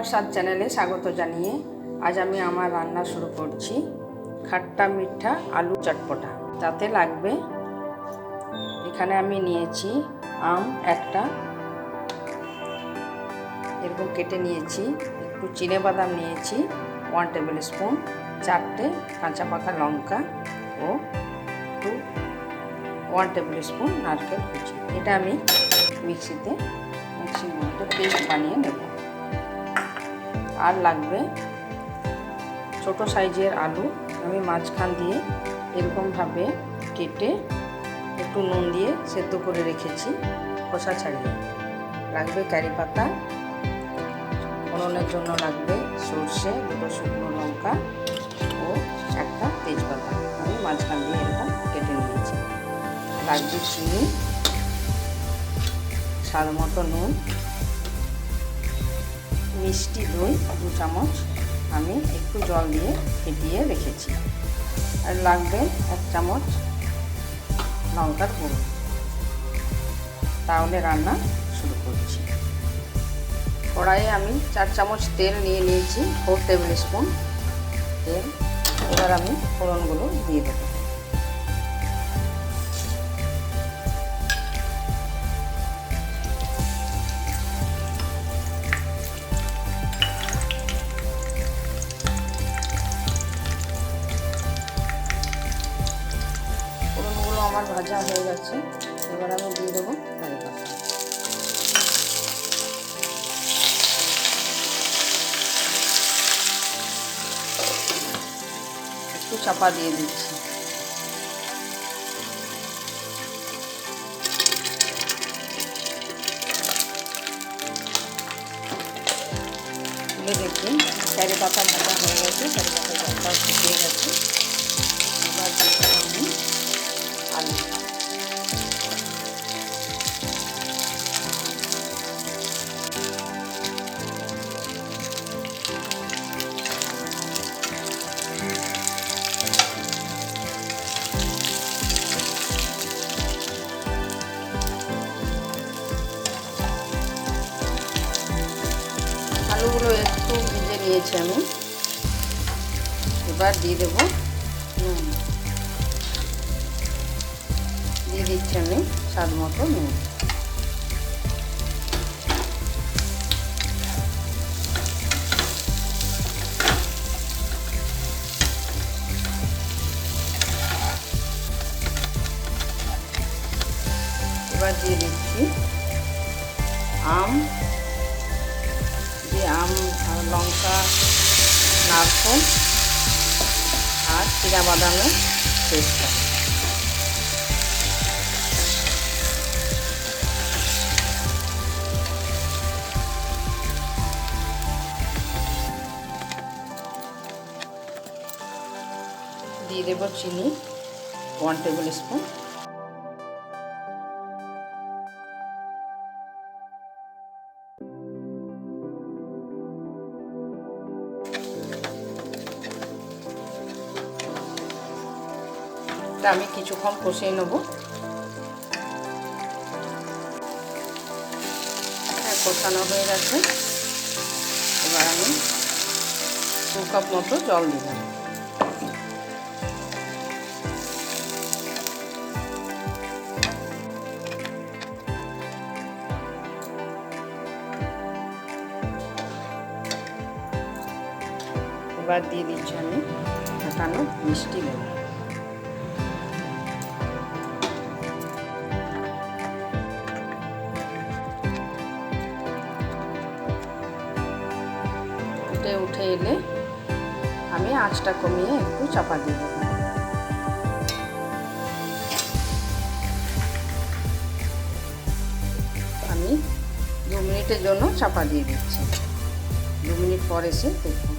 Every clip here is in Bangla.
বাংলার স্বাদ চ্যানেলে স্বাগত জানিয়ে আজ আমি আমার রান্না শুরু করছি খাট্টা মিঠা আলু চটপটা। তাতে লাগবে, এখানে আমি নিয়েছি আম একটা এরকম কেটে নিয়েছি, একটু চিনেবাদাম নিয়েছি 1 টেবিল স্পুন, 4টে কাঁচা পাকা লঙ্কা ও 1 টেবিল স্পুন নারকেল কুচি। এটা আমি মিক্সির মধ্যে পেস্ট বানিয়ে নেব। আর লাগবে ছোট সাইজের আলু, আমি মাঝখান দিয়ে এরকমভাবে কেটে একটু নুন দিয়ে সেদ্ধ করে রেখেছি খোসা ছাড়িয়ে। লাগবে কারি পাতা, ফোড়নের জন্য লাগবে সর্ষে, 2 শুকনো লঙ্কা ও একটা তেজপাতা, আমি মাঝখান দিয়ে এরকম কেটে নিয়েছি। লাগবে চিনি, স্বাদ মতো নুন, মিষ্টি দই 2 চামচ, আমি একটু জল দিয়ে ফেটিয়ে রেখেছি। আর লাগবে 1 চামচ লঙ্কার গুঁড়ো। তাহলে রান্না শুরু করছি। কড়াইয়ে আমি 4 চামচ তেল নিয়ে নিয়েছি, 4 টেবিল স্পুন তেল। এবার আমি ফোড়নগুলো দিয়ে দেবো। ফোড়নগুলো আমার ভাজা হয়ে গেছে, এবার আমি দিয়ে দেবো কারি পাতা। একটু চাপা দিয়ে দিচ্ছি। তুলে দেখি কারি পাতা ভাজা হয়ে গেছে, কারি পাতা জলটাও শুকিয়ে গেছে। এবার দিচ্ছি আমি আলু। আলুগুলো একটু ভিজে নিয়েছি আমি, এবার দিয়ে দেবো নুন। দিয়ে দিচ্ছি আমি স্বাদ মতো নুন। এবার দিয়ে দিচ্ছি আম আর লঙ্কা, নারকেল আর চিনাবাদামের পেস্টটা। দিয়ে দেবো চিনি 1 টেবিল স্পুন। আমি কিছুক্ষণ কষিয়ে নেব। কষানো হয়ে গেছে, এবার আমি 2 কাপ মতো জল দিলাম। এবার দিয়ে দিচ্ছি আমি ফেটানো মিষ্টি দই। উঠে এলে আমি আঁচটা কমিয়ে একটু চাপা দিয়ে দেবো। আমি 2 মিনিটের জন্য চাপা দিয়ে দিচ্ছি। 2 মিনিট পর এসে দেখুন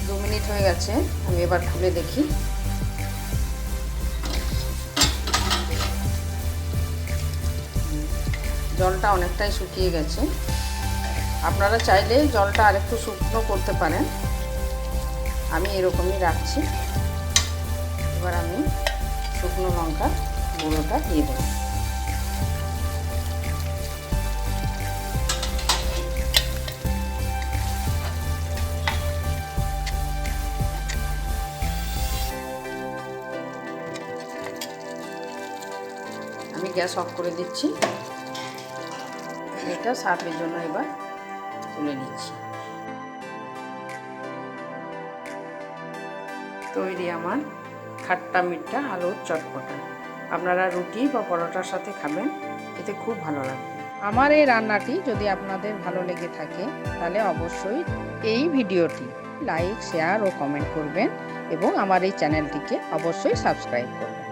2 মিনিট হয়ে গেছে, আমি এবার খুলে দেখি। জলটা অনেকটাই শুকিয়ে গেছে। আপনারা চাইলে জলটা আরেকটু শুকনো করতে পারেন, আমি এরকমই রাখছি। এবার আমি শুকনো লঙ্কার গুঁড়োটা দিয়ে দেব। গ্যাস অফ করে দিচ্ছি। এটা সার্ভের জন্য এবার তুলে নিচ্ছি। তৈরি আমার খাট্টা মিঠা আলুর চটপটা। আপনারা রুটি বা পরোটার সাথে খাবেন, এতে খুব ভালো লাগবে। আমার এই রান্নাটি যদি আপনাদের ভালো লেগে থাকে তাহলে অবশ্যই এই ভিডিওটি লাইক, শেয়ার ও কমেন্ট করবেন এবং আমার এই চ্যানেলটিকে অবশ্যই সাবস্ক্রাইব করবেন।